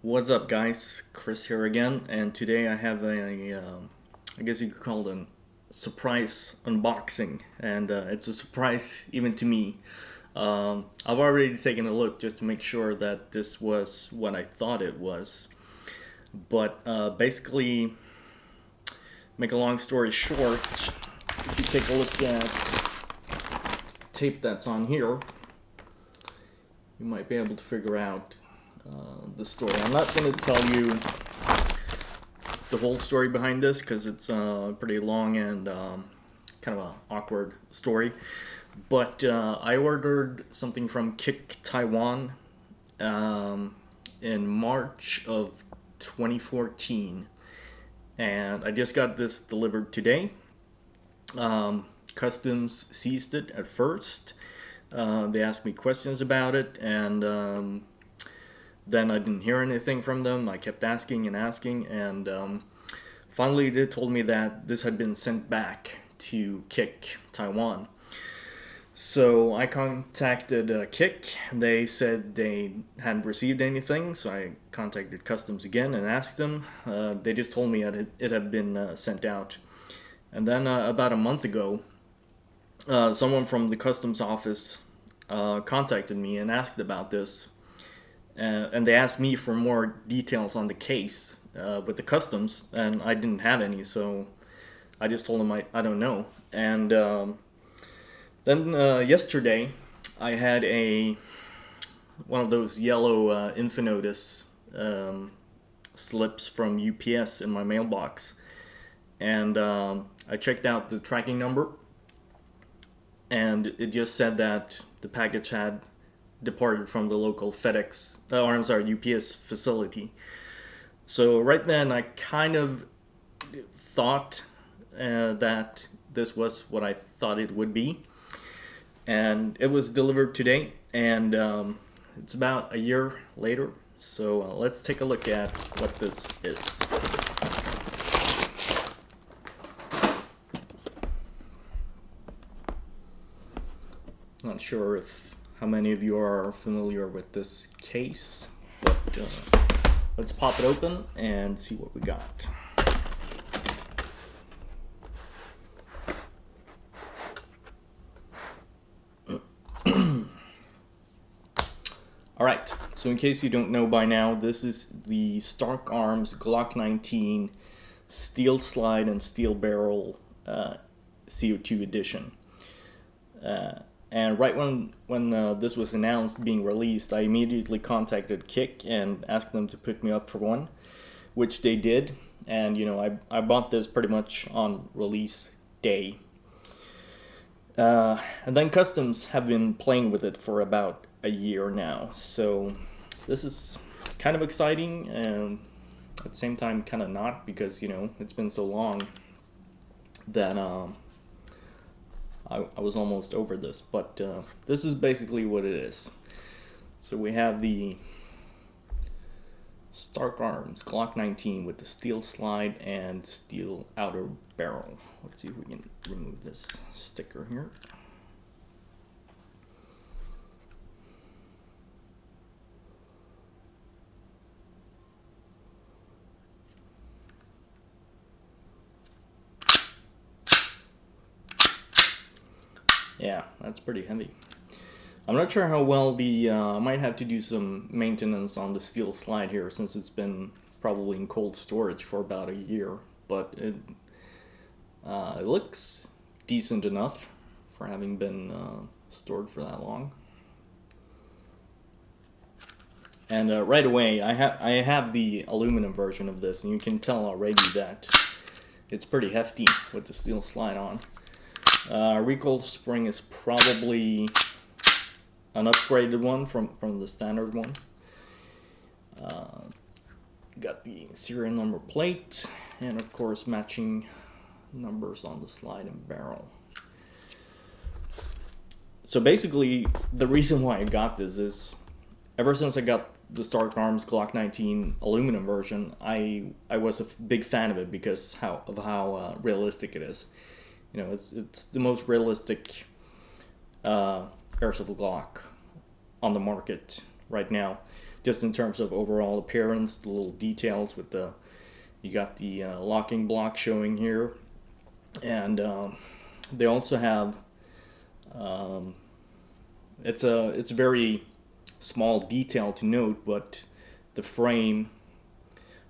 What's up, guys? Chris here again, and today I have I guess you could call it a surprise unboxing, and it's a surprise even to me. I've already taken a look just to make sure that this was what I thought it was, but basically, make a long story short, if you take a look at tape that's on here, you might be able to figure out the story. I'm not going to tell you the whole story behind this because it's pretty long and kind of an awkward story. But I ordered something from Kick Taiwan in March of 2014, and I just got this delivered today. Customs seized it at first. They asked me questions about it, and then I didn't hear anything from them. I kept asking and asking, and finally they told me that this had been sent back to Kick Taiwan. So I contacted Kick. They said they hadn't received anything, so I contacted Customs again and asked them. They just told me that it had been sent out. And then about a month ago, someone from the Customs office contacted me and asked about this. And they asked me for more details on the case with the Customs, and I didn't have any, so I just told them I don't know. And then yesterday, I had one of those yellow Infinotus slips from UPS in my mailbox, and I checked out the tracking number, and it just said that the package had departed from the local UPS facility. So right then I kind of thought that this was what I thought it would be. And it was delivered today, and it's about a year later. So let's take a look at what this is. Not sure how many of you are familiar with this case, but let's pop it open and see what we got. Alright, so in case you don't know by now, this is the Stark Arms Glock 19 Steel Slide and Steel Barrel CO2 edition. And right when this was announced being released, I immediately contacted Kick and asked them to put me up for one, which they did. And I bought this pretty much on release day. And then Customs have been playing with it for about a year now, so this is kind of exciting and at the same time kind of not, because it's been so long that I was almost over this, but this is basically what it is. So we have the Stark Arms Glock 19 with the steel slide and steel outer barrel. Let's see if we can remove this sticker here. Yeah, that's pretty heavy. I'm not sure how well I might have to do some maintenance on the steel slide here, since it's been probably in cold storage for about a year, but it looks decent enough for having been stored for that long. And right away, I have the aluminum version of this, and you can tell already that it's pretty hefty with the steel slide on. Recoil spring is probably an upgraded one from the standard one. Got the serial number plate, and of course matching numbers on the slide and barrel. So basically, the reason why I got this is, ever since I got the Stark Arms Glock 19 aluminum version, I was a big fan of it because of how realistic it is. It's the most realistic airsoft Glock on the market right now. just in terms of overall appearance, the little details with the, you got the locking block showing here, and they also have, it's a very small detail to note, but the frame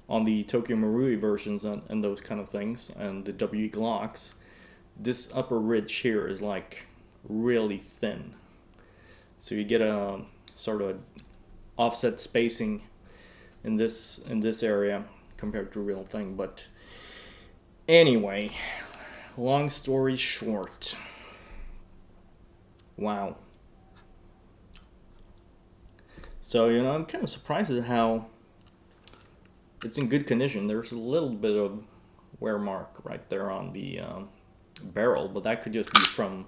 on the Tokyo Marui versions and those kind of things, and the WE Glocks, this upper ridge here is like really thin. So you get a sort of offset spacing in this area compared to a real thing. But anyway, long story short, wow. So, you know, I'm kind of surprised at how it's in good condition. There's a little bit of wear mark right there on the barrel, but that could just be from,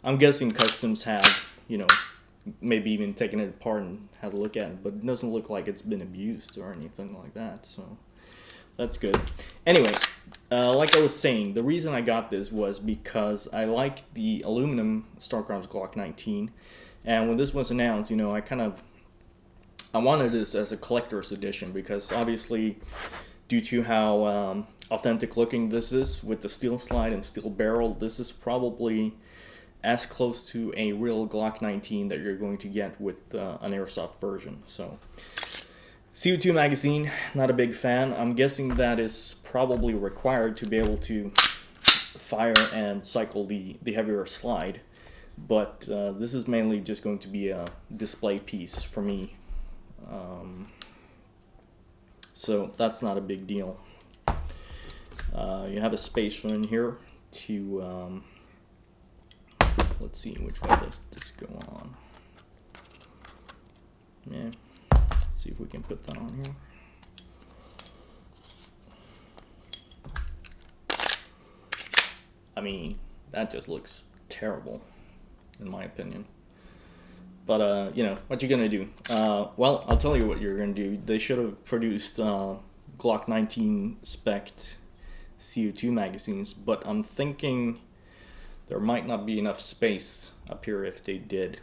I'm guessing customs have, you know, maybe even taken it apart and had a look at it, but it doesn't look like it's been abused or anything like that, so that's good. Anyway, like I was saying, the reason I got this was because I like the aluminum Stark Arms Glock 19, and when this was announced, you know, I wanted this as a collector's edition because obviously, due to how authentic looking this is with the steel slide and steel barrel, this is probably as close to a real Glock 19 that you're going to get with an airsoft version. So, CO2 magazine, not a big fan. I'm guessing that is probably required to be able to fire and cycle the heavier slide, but this is mainly just going to be a display piece for me. So that's not a big deal. You have a space in here to, let's see, which way does this go on? Yeah, let's see if we can put that on here. I mean, that just looks terrible, in my opinion. But, you know, what you gonna do? Well, I'll tell you what you're gonna do. They should have produced Glock 19 spec'd CO2 magazines, but I'm thinking there might not be enough space up here if they did.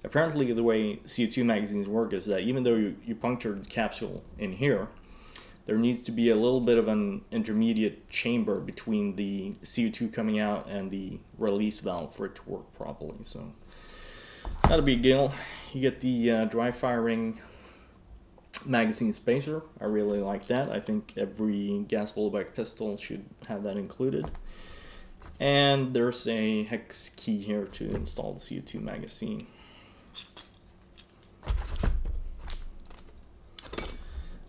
Apparently, the way CO2 magazines work is that even though you punctured the capsule in here, there needs to be a little bit of an intermediate chamber between the CO2 coming out and the release valve for it to work properly. So, not a big deal. You get the dry firing magazine spacer. I really like that. I think every gas blowback pistol should have that included. And there's a hex key here to install the CO2 magazine.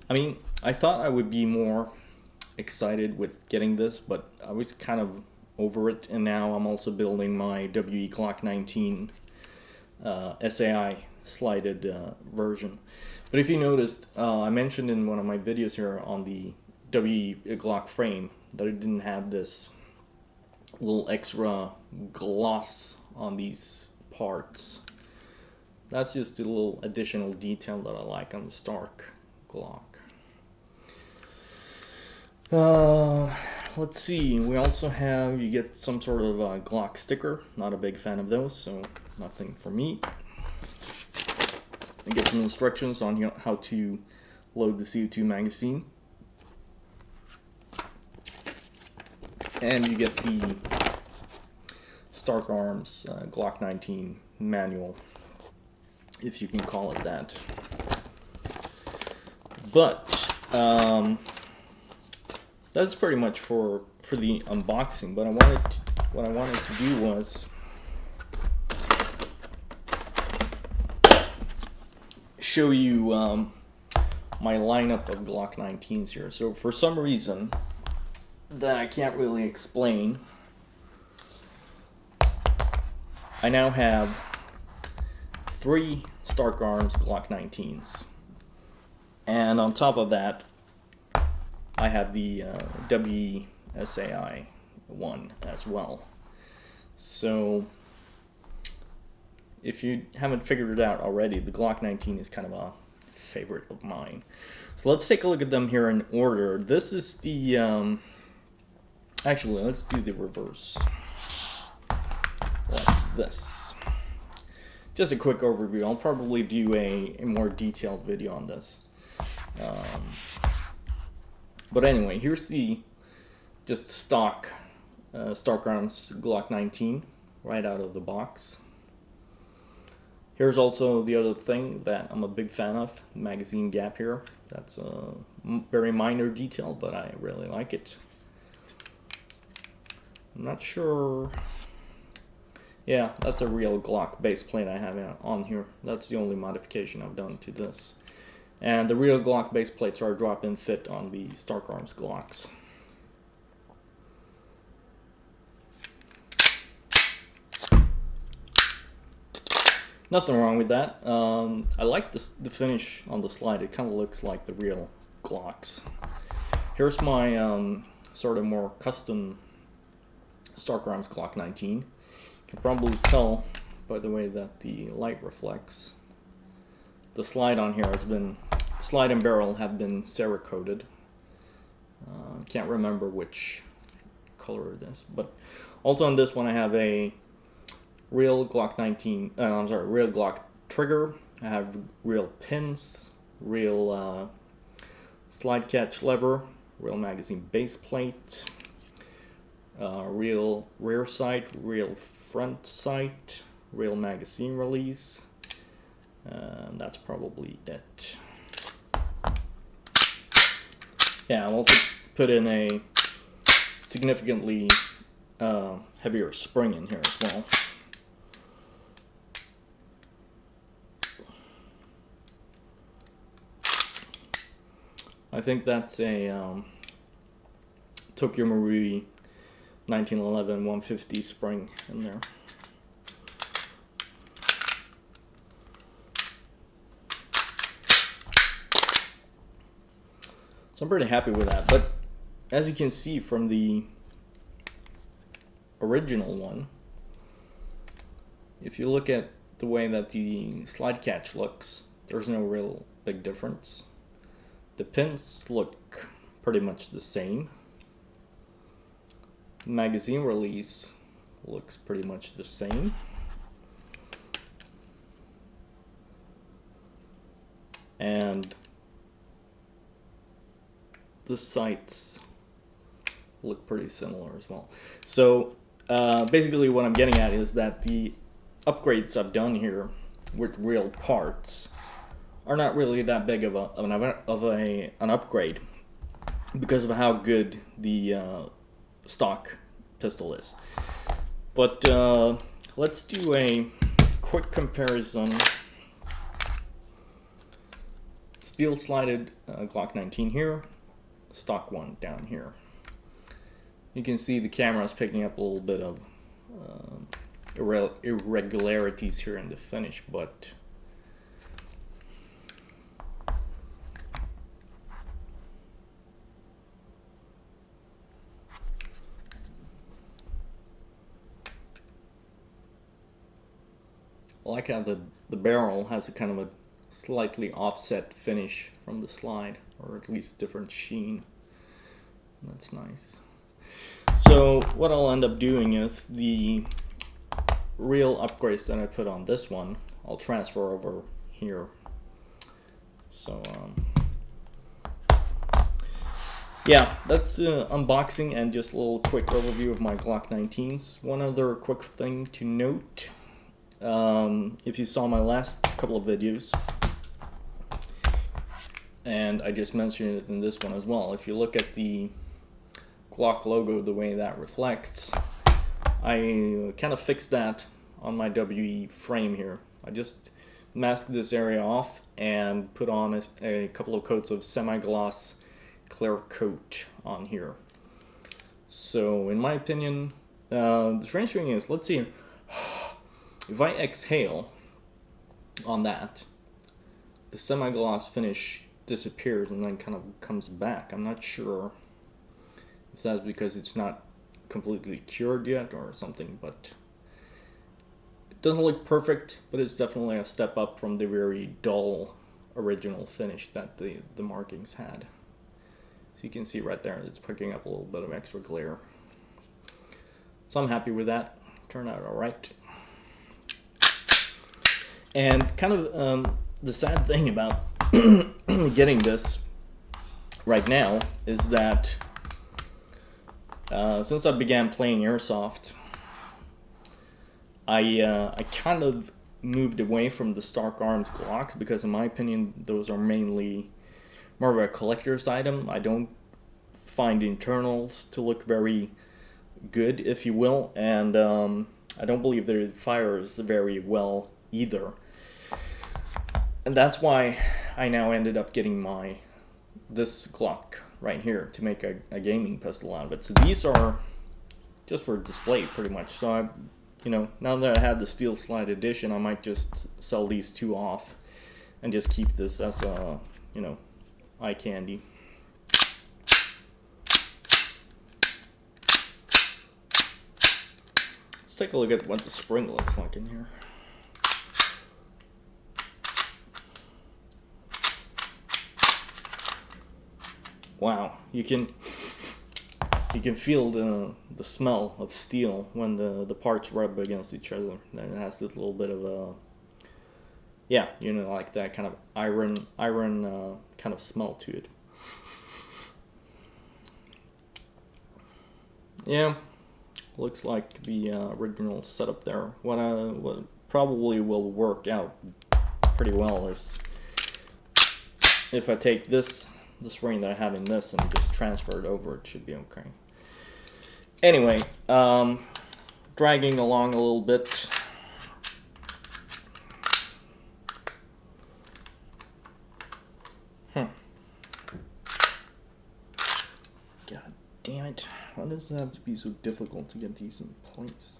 I mean, I thought I would be more excited with getting this, but I was kind of over it, and now I'm also building my WE Glock 19 SAI slided version. But if you noticed, I mentioned in one of my videos here on the WE Glock frame that it didn't have this little extra gloss on these parts. That's just a little additional detail that I like on the Stark Glock. Let's see, we also have, you get some sort of Glock sticker. Not a big fan of those, so nothing for me. You get some instructions on how to load the CO2 magazine. And you get the Stark Arms Glock 19 manual, if you can call it that. But that's pretty much for the unboxing. But what I wanted to do was show you my lineup of Glock 19s here. So for some reason that I can't really explain, I now have 3 Stark Arms Glock 19s, and on top of that I have the WE SAI one as well. So if you haven't figured it out already, the Glock 19 is kind of a favorite of mine. So let's take a look at them here in order. This is the actually, let's do the reverse like this. just a quick overview. I'll probably do a more detailed video on this. But anyway, here's the just stock Stark Arms Glock 19 right out of the box. Here's also the other thing that I'm a big fan of, magazine gap here. That's a very minor detail, but I really like it. I'm not sure. Yeah, that's a real Glock base plate I have on here. That's the only modification I've done to this. And the real Glock base plates are a drop-in fit on the Stark Arms Glocks. Nothing wrong with that. I like the finish on the slide. It kind of looks like the real Glocks. Here's my sort of more custom Stark Arms Glock 19. You can probably tell by the way that the light reflects. The slide on here slide and barrel have been Cerakoted. Can't remember which color it is, but also on this one I have a real Glock 19, real Glock trigger. I have real pins, real slide catch lever, real magazine base plate, real rear sight, real front sight, real magazine release, and that's probably it. Yeah, I'll also put in a significantly heavier spring in here as well. I think that's a Tokyo Marui 1911 150 spring in there. So I'm pretty happy with that, but as you can see from the original one, if you look at the way that the slide catch looks, there's no real big difference. The pins look pretty much the same. Magazine release looks pretty much the same. And the sights look pretty similar as well. So basically what I'm getting at is that the upgrades I've done here with real parts are not really that big of an upgrade because of how good the stock pistol is. But let's do a quick comparison. Steel slided Glock 19 here, stock one down here. You can see the camera is picking up a little bit of irregularities here in the finish, but I like how the barrel has a kind of a slightly offset finish from the slide, or at least different sheen. That's nice. So what I'll end up doing is the real upgrades that I put on this one, I'll transfer over here. So yeah, that's unboxing and just a little quick overview of my Glock 19s. One other quick thing to note. If you saw my last couple of videos, and I just mentioned it in this one as well, if you look at the Glock logo, the way that reflects, I kind of fixed that on my WE frame here. I just masked this area off and put on a couple of coats of semi-gloss clear coat on here. So in my opinion, the strange thing is, let's see, if I exhale on that, the semi-gloss finish disappears and then kind of comes back. I'm not sure if that's because it's not completely cured yet or something, but it doesn't look perfect, but it's definitely a step up from the very dull original finish that the markings had. So you can see right there, it's picking up a little bit of extra glare. So I'm happy with that. Turned out all right. And kind of the sad thing about getting this right now is that since I began playing airsoft, I kind of moved away from the Stark Arms Glocks because, in my opinion, those are mainly more of a collector's item. I don't find the internals to look very good, if you will, and I don't believe they fires very well either. And that's why I now ended up getting this Glock right here to make a gaming pistol out of it. So these are just for display, pretty much. So now that I have the Steel Slide Edition, I might just sell these two off and just keep this as a, eye candy. Let's take a look at what the spring looks like in here. Wow, you can feel the smell of steel when the parts rub against each other. And it has this little bit of a, like that kind of iron kind of smell to it. Yeah, looks like the original setup there. What probably will work out pretty well is if I take this spring that I have in this and just transfer it over, it should be okay. Anyway, dragging along a little bit. God damn it. Why does it have to be so difficult to get these in place?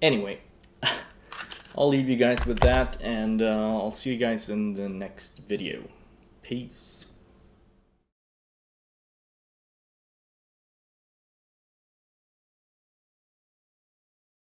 Anyway, I'll leave you guys with that, and I'll see you guys in the next video. Peace.